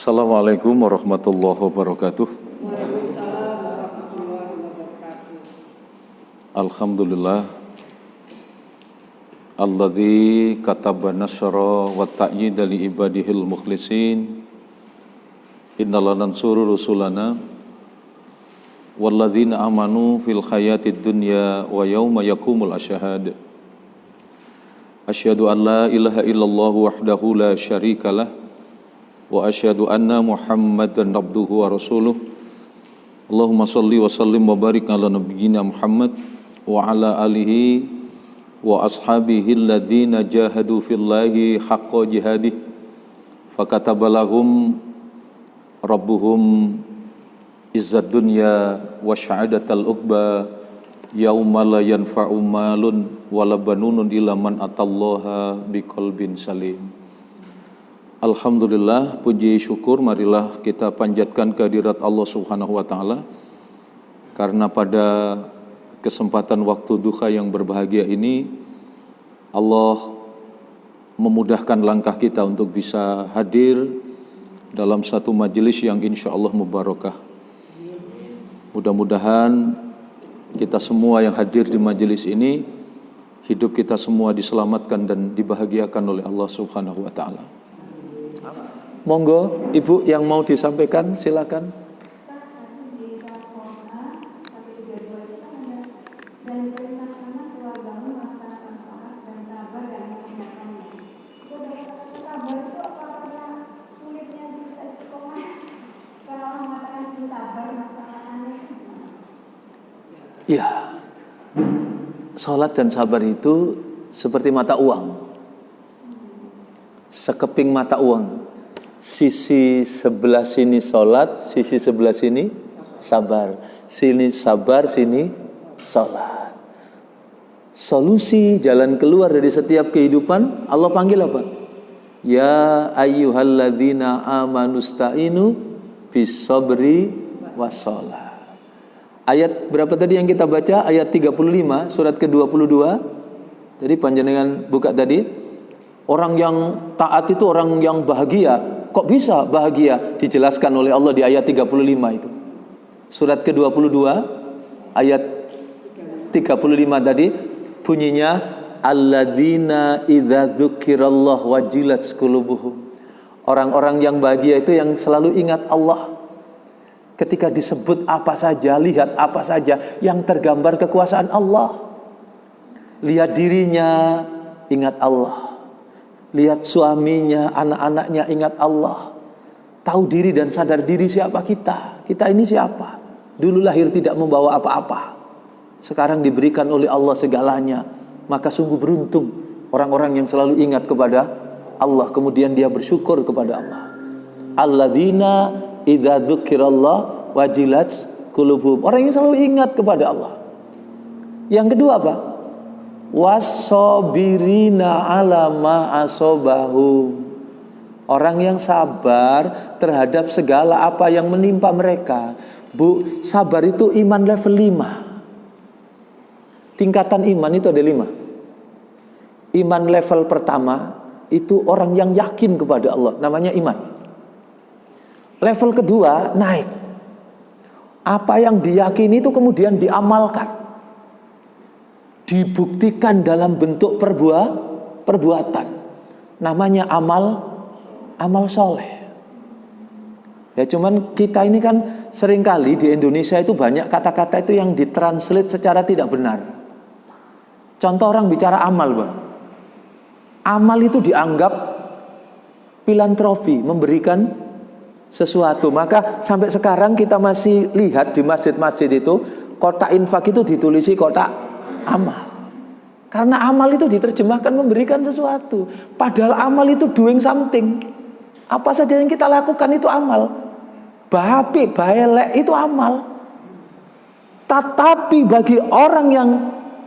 Assalamualaikum warahmatullahi wabarakatuh. Waalaikumsalam warahmatullahi wabarakatuh. Alhamdulillah alladzi kataba nasra wa ta'yida li ibadihil mukhlisin. Innal nansuru rusulana walladzina amanu fil hayatid dunya wa yauma yaqumul asyhad. Asyhadu an la ilaha illallah wahdahu la syarikalah wa asyhadu anna Muhammadan abduhu wa rasuluh. Allahumma shalli wa sallim wa barik ala nabiyyina Muhammad wa ala alihi wa ashabihi alladhina jahadu fillahi haqqa jihadih fakataba lahum rabbuhum izzad dunya wa sya'adatal uqba yauma la yanfa'u malun wala banunun illa man atallaha biqalbin salim. Alhamdulillah, puji syukur marilah kita panjatkan kehadirat Allah Subhanahu wa taala karena pada kesempatan waktu duha yang berbahagia ini Allah memudahkan langkah kita untuk bisa hadir dalam satu majelis yang insya Allah mubarakah. Mudah-mudahan kita semua yang hadir di majelis ini, hidup kita semua diselamatkan dan dibahagiakan oleh Allah Subhanahu wa taala. Monggo, Ibu yang mau disampaikan, silakan. Ya, sholat dan sabar itu seperti mata uang, sekeping mata uang. Sisi sebelah sini sholat, sisi sebelah sini sabar. Sini sabar, sini sholat. Solusi jalan keluar dari setiap kehidupan Allah panggil apa? Ya ayyuhalladzina amanusta'inu bis-sabri was-sholat. Ayat berapa tadi yang kita baca? Ayat 35 surat ke-22. Jadi panjenengan buka tadi. Orang yang taat itu orang yang bahagia. Kok bisa bahagia? Dijelaskan oleh Allah di ayat 35 itu. Surat ke-22 ayat 35 tadi bunyinya alladzina idza dzukirallah wajilat qulubuhum. Orang-orang yang bahagia itu yang selalu ingat Allah. Ketika disebut apa saja, lihat apa saja yang tergambar kekuasaan Allah. Lihat dirinya, ingat Allah. Lihat suaminya, anak-anaknya, ingat Allah. Tahu diri dan sadar diri siapa kita. Kita ini siapa? Dulu lahir tidak membawa apa-apa. Sekarang diberikan oleh Allah segalanya. Maka sungguh beruntung orang-orang yang selalu ingat kepada Allah. Kemudian dia bersyukur kepada Allah. Alladzina idza dzukirallah wajilat qulubuhum. Orang yang selalu ingat kepada Allah. Yang kedua apa? Wasobirina ala ma asobahum. Orang yang sabar terhadap segala apa yang menimpa mereka. Bu, sabar itu iman level 5. Tingkatan iman itu ada 5. Iman level pertama itu orang yang yakin kepada Allah, namanya iman. Level kedua naik. Apa yang diyakini itu kemudian diamalkan. Dibuktikan dalam bentuk perbuatan. Namanya amal soleh. Ya cuman kita ini kan seringkali di Indonesia itu banyak kata-kata itu yang ditranslate secara tidak benar. Contoh orang bicara amal, Bang. Amal itu dianggap filantropi, memberikan sesuatu. Maka sampai sekarang kita masih lihat di masjid-masjid itu kotak infak itu ditulisi kotak amal. Karena amal itu diterjemahkan memberikan sesuatu. Padahal amal itu doing something. Apa saja yang kita lakukan itu amal. Baik, baelek itu amal. Tetapi bagi orang yang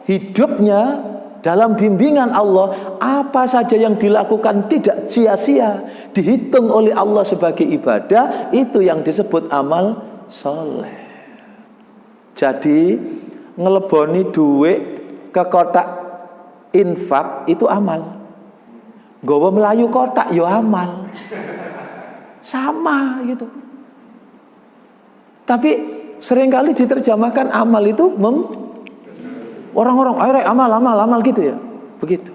hidupnya dalam bimbingan Allah, apa saja yang dilakukan tidak sia-sia, dihitung oleh Allah sebagai ibadah, itu yang disebut amal soleh. Jadi ngeleboni duit ke kotak infak itu amal. Gowo melayu kotak yo amal. Sama gitu. Tapi seringkali diterjemahkan amal itu orang-orang ayo amal gitu ya. Begitu.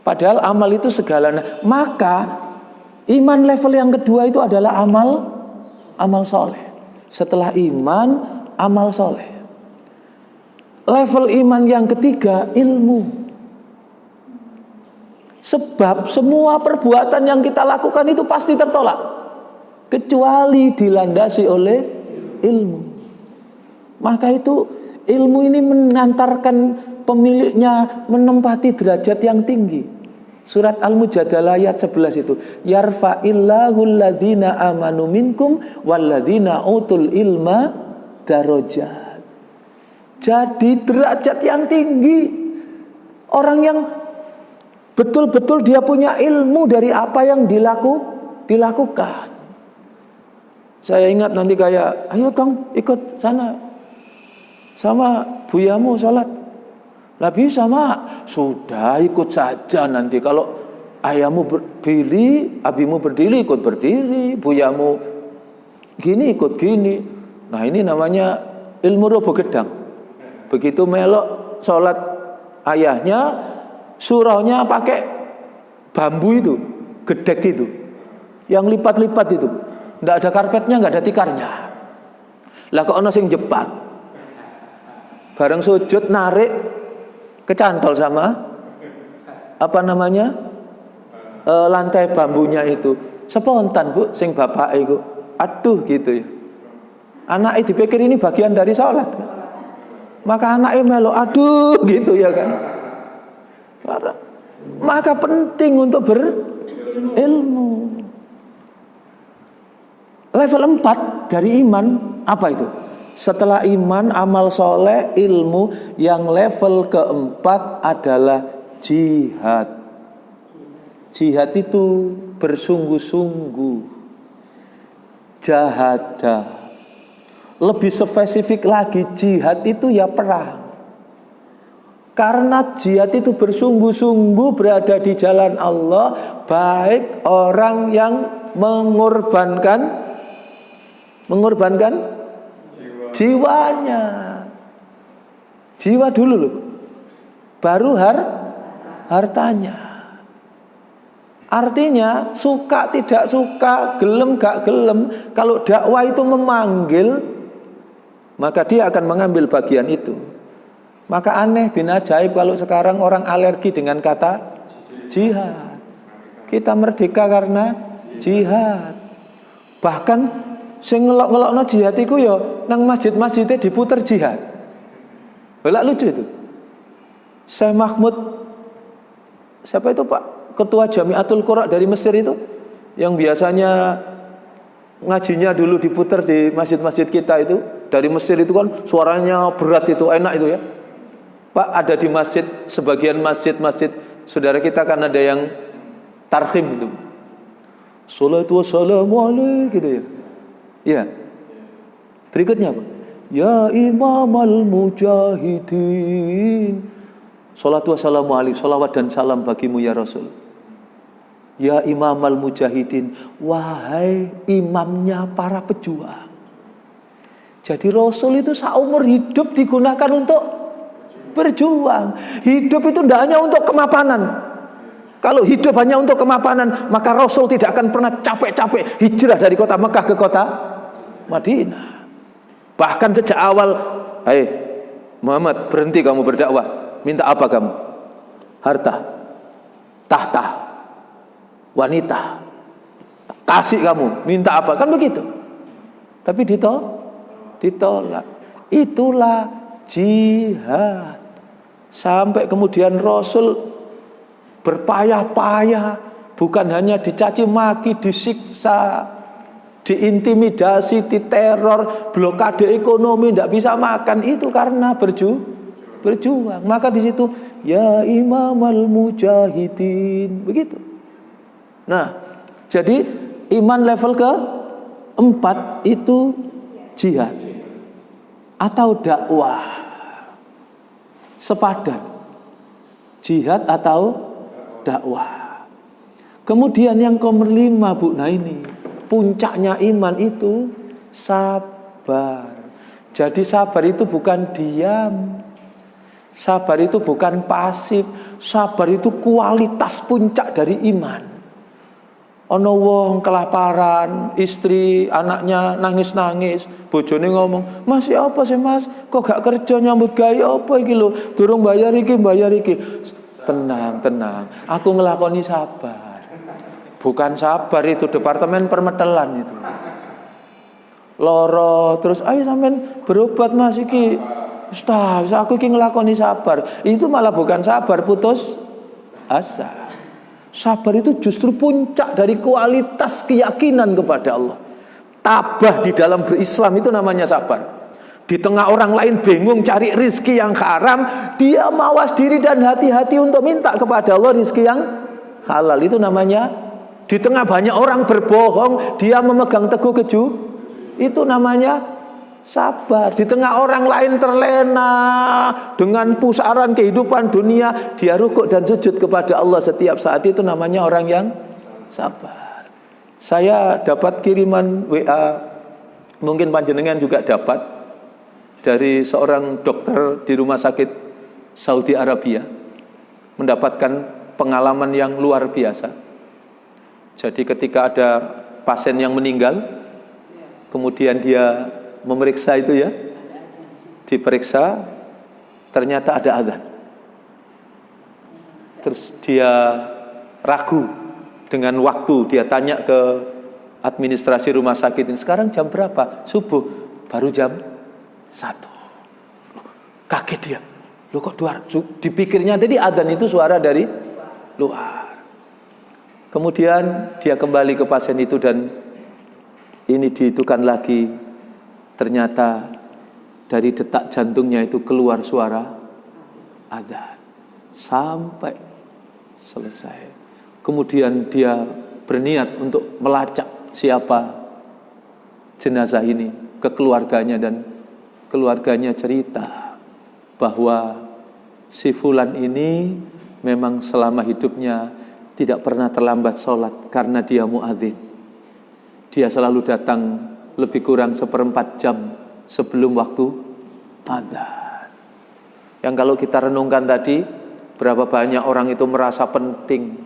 Padahal amal itu segalanya. Maka iman level yang kedua itu adalah amal soleh. Setelah iman, amal soleh. Level iman yang ketiga, ilmu. Sebab semua perbuatan yang kita lakukan itu pasti tertolak, kecuali dilandasi oleh ilmu. Maka itu ilmu ini mengantarkan pemiliknya menempati derajat yang tinggi. Surat Al-Mujadalah ayat 11 itu, yarfa'illahu alladhina amanu minkum walladhina utul ilma darajat. Jadi derajat yang tinggi. Orang yang betul-betul dia punya ilmu dari apa yang dilakukan. Saya ingat nanti kayak, ayo dong ikut sana sama buyamu sholat. Lah bisa mak, sudah ikut saja nanti. Kalau ayahmu berdiri, abimu berdiri ikut berdiri, buyamu gini ikut gini. Nah ini namanya ilmu robo gedang. Begitu melok sholat ayahnya, suraunya pakai bambu itu, gedek itu, yang lipat-lipat itu, nggak ada karpetnya, nggak ada tikarnya. Lah kok ono sing jepat, bareng sujud narik, kecantol sama apa namanya lantai bambunya itu, spontan bu, sing bapak itu, aduh gitu ya. Anaknya dipikir ini bagian dari sholat, kan? Maka anaknya melo, aduh gitu ya kan. Maka penting untuk berilmu. Level 4 dari iman apa itu? Setelah iman, amal soleh, ilmu, yang level keempat adalah jihad. Jihad itu bersungguh-sungguh, jahadah. Lebih spesifik lagi, jihad itu ya perang. Karena jihad itu bersungguh-sungguh berada di jalan Allah, baik orang yang mengorbankan jiwanya. Jiwa dulu loh. Baru hartanya. Artinya suka tidak suka, gelem gak gelem, kalau dakwah itu memanggil, maka dia akan mengambil bagian itu. Maka aneh bin ajaib kalau sekarang orang alergi dengan kata jihad. Kita merdeka karena jihad. Bahkan sing ngelok-ngelokno jihad iku ya nang masjid-masjidnya diputer jihad. Belak lucu itu. Syekh Mahmud, siapa itu Pak? Ketua Jamiatul Qura dari Mesir itu, yang biasanya ngajinya dulu diputer di masjid-masjid kita itu. Dari Mesir itu kan suaranya berat itu, enak itu ya. Pak, ada di masjid, sebagian masjid-masjid saudara kita kan ada yang tarhim itu. Salatu wassalamu alaihi gitu ya. Iya. Berikutnya apa? Ya imamal mujahidin. Salatu wassalamu alaihi, salawat dan salam bagimu ya Rasul. Ya imamal mujahidin, wahai imamnya para pejuang. Jadi Rasul itu seumur hidup digunakan untuk berjuang. Hidup itu tidak hanya untuk kemapanan. Kalau hidup hanya untuk kemapanan, maka Rasul tidak akan pernah capek-capek hijrah dari kota Mekah ke kota Madinah. Bahkan sejak awal, Muhammad, berhenti kamu berdakwah. Minta apa kamu? Harta, tahta, wanita. Kasih kamu, minta apa? Kan begitu. Tapi ditolak. Itulah jihad. Sampai kemudian Rasul berpayah-payah, bukan hanya dicaci maki, disiksa, diintimidasi, diteror, blokade ekonomi, tidak bisa makan, itu karena berjuang. Maka di situ ya imamal mujahidin, begitu. Nah, jadi iman level ke-4 itu jihad atau dakwah. Sepadan, jihad atau dakwah. Kemudian yang nomor 5, Bu, nah ini puncaknya iman itu sabar. Jadi sabar itu bukan diam. Sabar itu bukan pasif. Sabar itu kualitas puncak dari iman. Ono wong kelaparan, istri, anaknya nangis-nangis, bojone ngomong, "Mas, ya apa sih, Mas? Kok gak kerja nyambut gawe apa iki lho? Durung bayar iki." Tenang, aku ngelakoni sabar. Bukan sabar itu, departemen permetelan itu. Loro, terus ayo sampean berobat, Mas, iki. Ustaz, aku iki ngelakoni sabar. Itu malah bukan sabar, putus asa. Sabar itu justru puncak dari kualitas keyakinan kepada Allah. Tabah di dalam berislam itu namanya sabar. Di tengah orang lain bingung cari rizki yang haram, dia mawas diri dan hati-hati untuk minta kepada Allah rizki yang halal. Itu namanya, di tengah banyak orang berbohong, dia memegang teguh itu namanya sabar. Di tengah orang lain terlena dengan pusaran kehidupan dunia, dia rukuk dan sujud kepada Allah setiap saat, itu namanya orang yang sabar. Saya dapat kiriman WA, mungkin panjenengan juga dapat, dari seorang dokter di rumah sakit Saudi Arabia, mendapatkan pengalaman yang luar biasa. Jadi ketika ada pasien yang meninggal, kemudian dia memeriksa itu ya, diperiksa, ternyata ada adzan. Terus dia ragu dengan waktu, dia tanya ke administrasi rumah sakit ini, "Sekarang jam berapa?" "Subuh." "Baru jam 1." Kaget dia. Loh kok dipikirnya tadi adzan itu suara dari luar. Kemudian dia kembali ke pasien itu dan ini dihitungkan lagi. Ternyata dari detak jantungnya itu keluar suara adzan sampai selesai. Kemudian dia berniat untuk melacak siapa jenazah ini ke keluarganya, dan keluarganya cerita bahwa si fulan ini memang selama hidupnya tidak pernah terlambat sholat karena dia muadzin. Dia selalu datang lebih kurang 1/4 jam sebelum waktu adzan. Yang kalau kita renungkan tadi, berapa banyak orang itu merasa penting.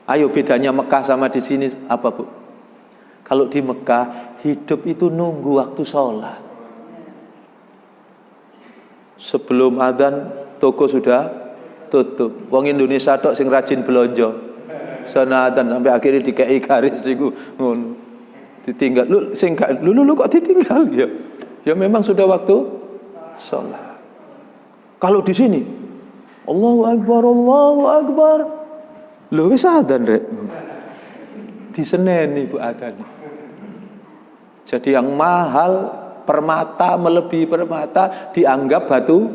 Ayo, bedanya Mekah sama di sini apa, Bu? Kalau di Mekah, hidup itu nunggu waktu sholat. Sebelum adzan, toko sudah tutup. Wong Indonesia tok sing rajin belanja. Sana adzan sampai akhirnya dikei garis iku ngono. Ditinggal, lu kok ditinggal ya? Ya memang sudah waktu sholat. Kalau di sini, Allahu Akbar, Allahu Akbar. Lu wis adzan rek. Diseneni Bu adzan. Jadi yang mahal permata, melebihi permata, dianggap batu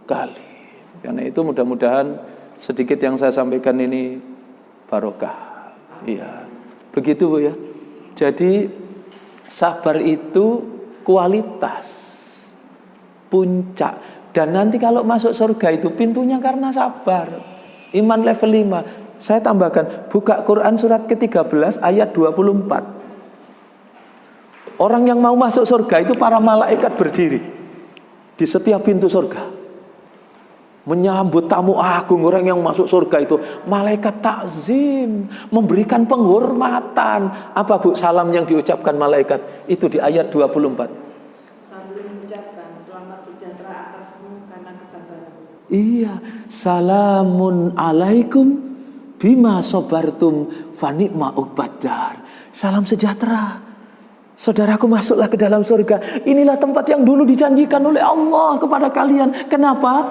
kali. Karena itu mudah-mudahan sedikit yang saya sampaikan ini barokah. Iya. Begitu Bu ya. Jadi sabar itu kualitas puncak, dan nanti kalau masuk surga itu pintunya karena sabar. Iman level 5. Saya tambahkan, buka Quran surat ke-13 ayat 24. Orang yang mau masuk surga itu para malaikat berdiri di setiap pintu surga, menyambut tamu agung orang yang masuk surga itu. Malaikat takzim, memberikan penghormatan. Apa Bu salam yang diucapkan malaikat? Itu di ayat 24. Sambil mengucapkan selamat sejahtera atasmu karena kesabaran. Iya, salamun alaikum bima sobartum fanikma uqbadar. Salam sejahtera. Saudaraku, masuklah ke dalam surga. Inilah tempat yang dulu dijanjikan oleh Allah kepada kalian. Kenapa?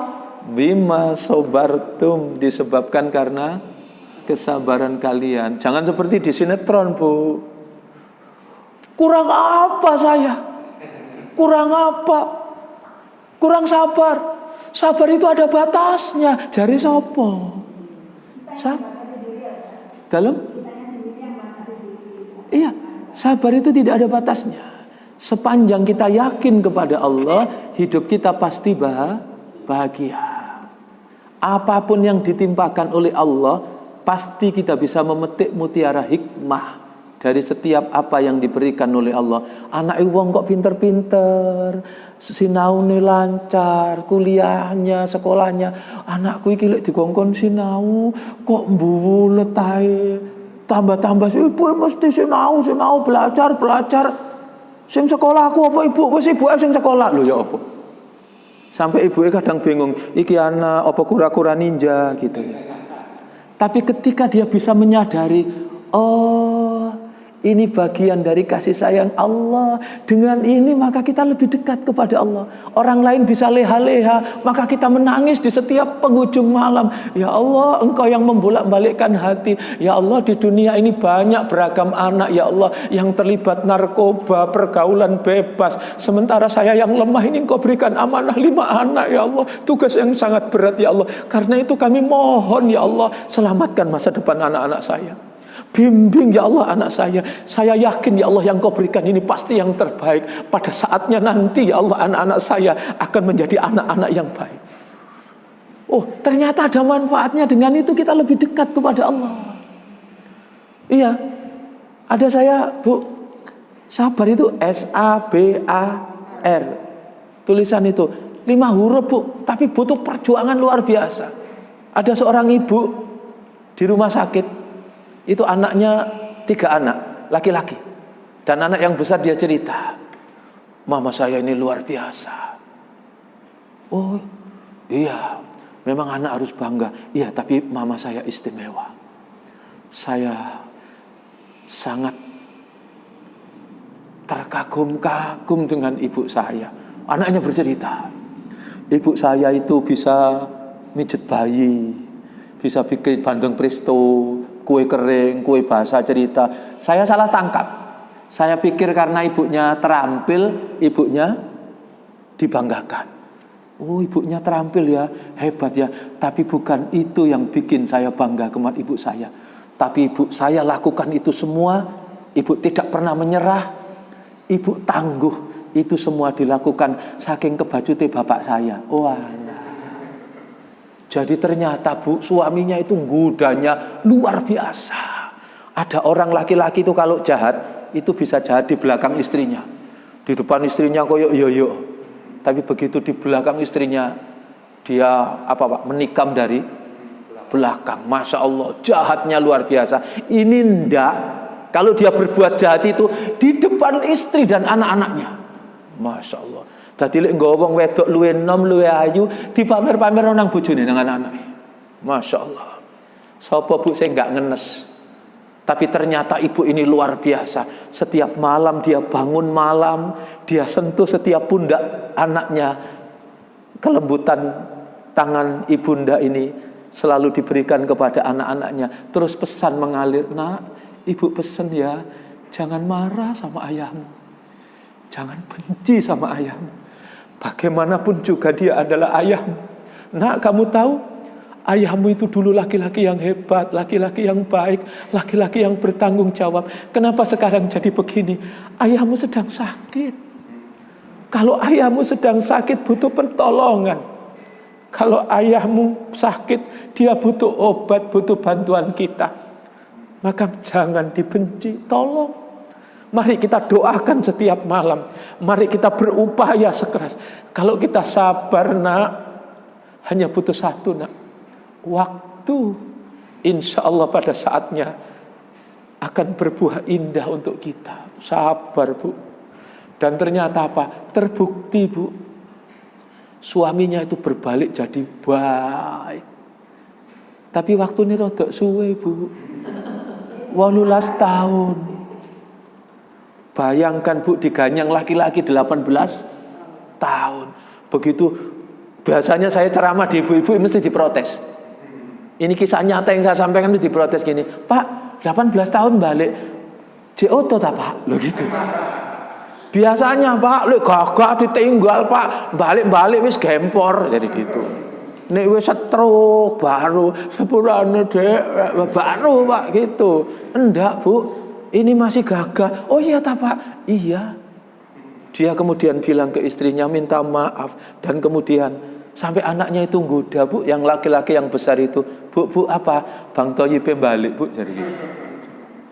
Bima sobartum, disebabkan karena kesabaran kalian. Jangan seperti di sinetron, Bu. Kurang apa saya? Kurang apa? Kurang sabar. Sabar itu ada batasnya. Jari sopo? Dalam? Iya, sabar itu tidak ada batasnya. Sepanjang kita yakin kepada Allah, hidup kita pasti bahagia. Apapun yang ditimpakan oleh Allah, pasti kita bisa memetik mutiara hikmah dari setiap apa yang diberikan oleh Allah. Anak wong kok pinter-pinter, sinaune lancar, kuliahnya, sekolahnya. Anakku iki lek dikongkon sinau kok mbulet ae. Tambah-tambah ibu mesti sinau belajar. Sing sekolahku apa ibu? Wis ibuke sing sekolah. Lho ya apa? Sampai ibuke kadang bingung, iki anak apa kura-kura ninja gitu ya. Tapi ketika dia bisa menyadari, oh ini bagian dari kasih sayang Allah. Dengan ini maka kita lebih dekat kepada Allah. Orang lain bisa leha-leha, maka kita menangis di setiap penghujung malam. Ya Allah, Engkau yang membolak-balikkan hati. Ya Allah, di dunia ini banyak beragam anak, ya Allah, yang terlibat narkoba, pergaulan bebas. Sementara saya yang lemah ini Engkau berikan amanah 5 anak, ya Allah. Tugas yang sangat berat, ya Allah. Karena itu kami mohon, ya Allah, selamatkan masa depan anak-anak saya. Bimbing ya Allah anak saya. Saya yakin ya Allah yang Kau berikan ini pasti yang terbaik. Pada saatnya nanti ya Allah anak-anak saya akan menjadi anak-anak yang baik. Oh ternyata ada manfaatnya. Dengan itu kita lebih dekat kepada Allah. Iya. Ada saya Bu. Sabar itu S-A-B-A-R. Tulisan itu 5 huruf Bu. Tapi butuh perjuangan luar biasa. Ada seorang ibu di rumah sakit. Itu anaknya 3 anak, laki-laki. Dan anak yang besar dia cerita, mama saya ini luar biasa. Oh iya, memang anak harus bangga. Iya, tapi mama saya istimewa. Saya sangat terkagum-kagum dengan ibu saya. Anaknya bercerita, ibu saya itu bisa mijet bayi, bisa bikin bandeng presto, kue kering, kue basah cerita. Saya salah tangkap. Saya pikir karena ibunya terampil, ibunya dibanggakan. Oh ibunya terampil ya, hebat ya. Tapi bukan itu yang bikin saya bangga kepada ibu saya. Tapi ibu saya lakukan itu semua. Ibu tidak pernah menyerah. Ibu tangguh. Itu semua dilakukan saking kebajute bapak saya. Oh alah. Jadi ternyata Bu, suaminya itu godanya luar biasa. Ada orang laki-laki itu kalau jahat, itu bisa jahat di belakang istrinya. Di depan istrinya koyok yoyo. Tapi begitu di belakang istrinya, dia menikam dari belakang. Masya Allah, jahatnya luar biasa. Ini ndak, kalau dia berbuat jahat itu di depan istri dan anak-anaknya. Masya Allah. Dadi lek nggawa wong wedok luwe enom luwe ayu dipamer-pamer nang bojone nang anak-anake. Masya Allah. Sapa Bu sing enggak ngenes. Tapi ternyata ibu ini luar biasa. Setiap malam dia bangun malam, dia sentuh setiap pundak anaknya. Kelembutan tangan ibunda ini selalu diberikan kepada anak-anaknya. Terus pesan mengalir, "Nak, ibu pesen ya, jangan marah sama ayahmu. Jangan benci sama ayahmu. Bagaimanapun juga dia adalah ayahmu. Nak, kamu tahu, ayahmu itu dulu laki-laki yang hebat, laki-laki yang baik, laki-laki yang bertanggung jawab. Kenapa sekarang jadi begini? Ayahmu sedang sakit. Kalau ayahmu sedang sakit butuh pertolongan. Kalau ayahmu sakit, dia butuh obat, butuh bantuan kita. Maka jangan dibenci, tolong. Mari kita doakan setiap malam. Mari kita berupaya sekeras. Kalau kita sabar nak, hanya butuh 1 nak. Waktu, insya Allah pada saatnya akan berbuah indah untuk kita. Sabar Bu. Dan ternyata apa? Terbukti Bu. Suaminya itu berbalik jadi baik. Tapi waktu ini rodok suwe Bu. 18 tahun. Bayangkan Bu, diganyang laki-laki 18 tahun. Begitu biasanya saya ceramah di ibu-ibu mesti diprotes. Ini kisah nyata yang saya sampaikan itu diprotes gini, "Pak, 18 tahun balik JOTO ta Pak?" Loh gitu. Biasanya Pak, lek gagah ditinggal Pak, balik-balik wis gempor jadi gitu. Nek wis stroke baru sepurane Dek baru Pak gitu. Enggak Bu. Ini masih gagah. Oh iya tak Pak? Iya. Dia kemudian bilang ke istrinya minta maaf. Dan kemudian Sampai anaknya itu goda, Bu, yang laki-laki yang besar itu, Bu, apa? Bang Thoyibe balik, Bu, jadi gitu.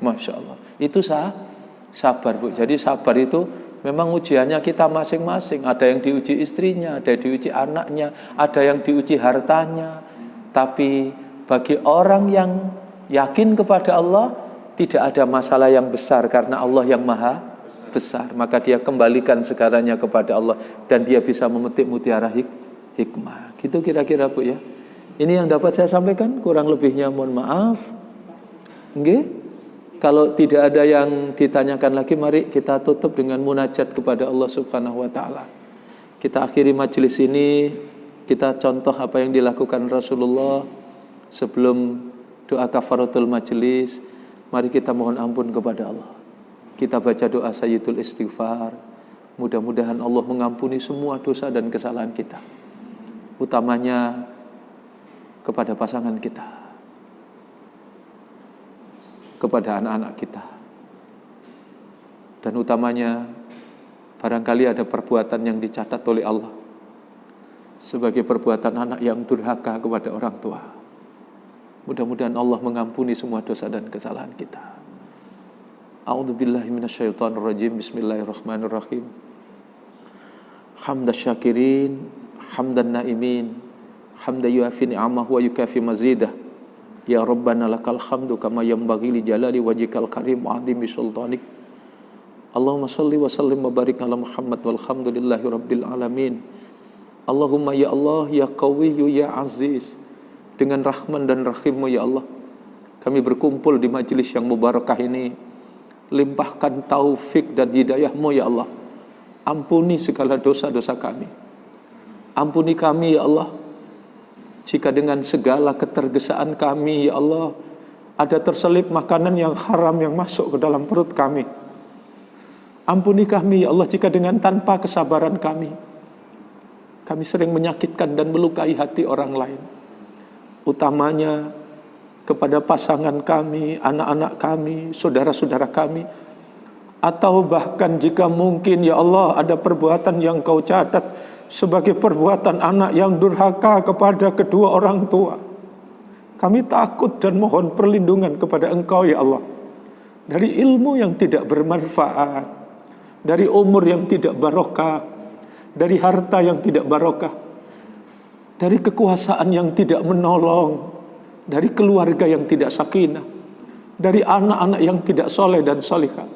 Masya Allah. Itu sabar, Bu. Jadi sabar itu memang ujiannya kita masing-masing. Ada yang diuji istrinya, ada yang diuji anaknya, ada yang diuji hartanya. Tapi bagi orang yang yakin kepada Allah, tidak ada masalah yang besar karena Allah yang maha besar. Maka dia kembalikan segalanya kepada Allah dan dia bisa memetik mutiara hikmah. Gitu kira-kira, Bu, ya. Ini yang dapat saya sampaikan, kurang lebihnya mohon maaf. Nggih. Kalau tidak ada yang ditanyakan lagi, mari kita tutup dengan munajat kepada Allah Subhanahu wa taala. Kita akhiri majelis ini, kita contoh apa yang dilakukan Rasulullah sebelum doa kafaratul majelis. Mari kita mohon ampun kepada Allah. Kita baca doa sayyidul istighfar. Mudah-mudahan Allah mengampuni semua dosa dan kesalahan kita. Utamanya kepada pasangan kita, kepada anak-anak kita. Dan utamanya barangkali ada perbuatan yang dicatat oleh Allah sebagai perbuatan anak yang durhaka kepada orang tua. Mudah-mudahan Allah mengampuni semua dosa dan kesalahan kita. A'udzubillahi minasyaitonirrajim. Bismillahirrahmanirrahim. Hamdas syakirin, hamdan naimin, hamda yuafi ni'amah wa yukafi mazidah. Ya Rabbana lakal hamdu kama yanbaghi li jalali wajhikal karim wa 'azimi sultanik. Allahumma shalli wa sallim wa barik ala Muhammad walhamdulillahi rabbil alamin. Allahumma ya Allah ya Qawiyyu ya Aziz, dengan rahman dan rahim-Mu ya Allah, kami berkumpul di majelis yang mubarakah ini. Limpahkan taufik dan hidayah-Mu ya Allah. Ampuni segala dosa-dosa kami. Ampuni kami ya Allah jika dengan segala ketergesaan kami ya Allah ada terselip makanan yang haram yang masuk ke dalam perut kami. Ampuni kami ya Allah jika dengan tanpa kesabaran kami sering menyakitkan dan melukai hati orang lain. Utamanya kepada pasangan kami, anak-anak kami, saudara-saudara kami. Atau bahkan jika mungkin ya Allah ada perbuatan yang Kau catat sebagai perbuatan anak yang durhaka kepada kedua orang tua. Kami takut dan mohon perlindungan kepada Engkau ya Allah. Dari ilmu yang tidak bermanfaat, dari umur yang tidak barokah, dari harta yang tidak barokah, dari kekuasaan yang tidak menolong, dari keluarga yang tidak sakinah, dari anak-anak yang tidak soleh dan solihah.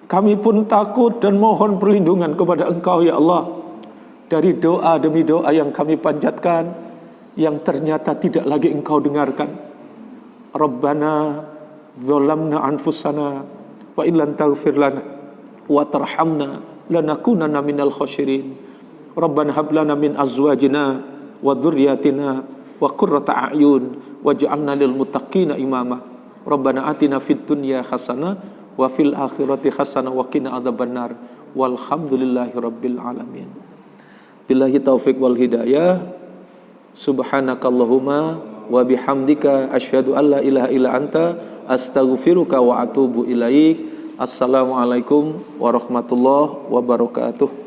Kami pun takut dan mohon perlindungan kepada Engkau ya Allah dari doa demi doa yang kami panjatkan yang ternyata tidak lagi Engkau dengarkan. Rabbana zalamna anfusana wa illam taghfir lana wa tarhamna lanakunanna minal khasirin. Rabbana hab lana min azwajina wa dzurriyyatina wa qurrata a'yun waj'alna lil muttaqina imama. Rabbana atina fid dunya hasanah wa fil akhirati hasanah wa qina adzabannar. Walhamdulillahi rabbil alamin. Billahi taufik wal hidayah. Subhanakallahumma wa bihamdika asyhadu an la ilaha illa anta astaghfiruka wa atubu ilaik. Assalamualaikum warahmatullahi wabarakatuh.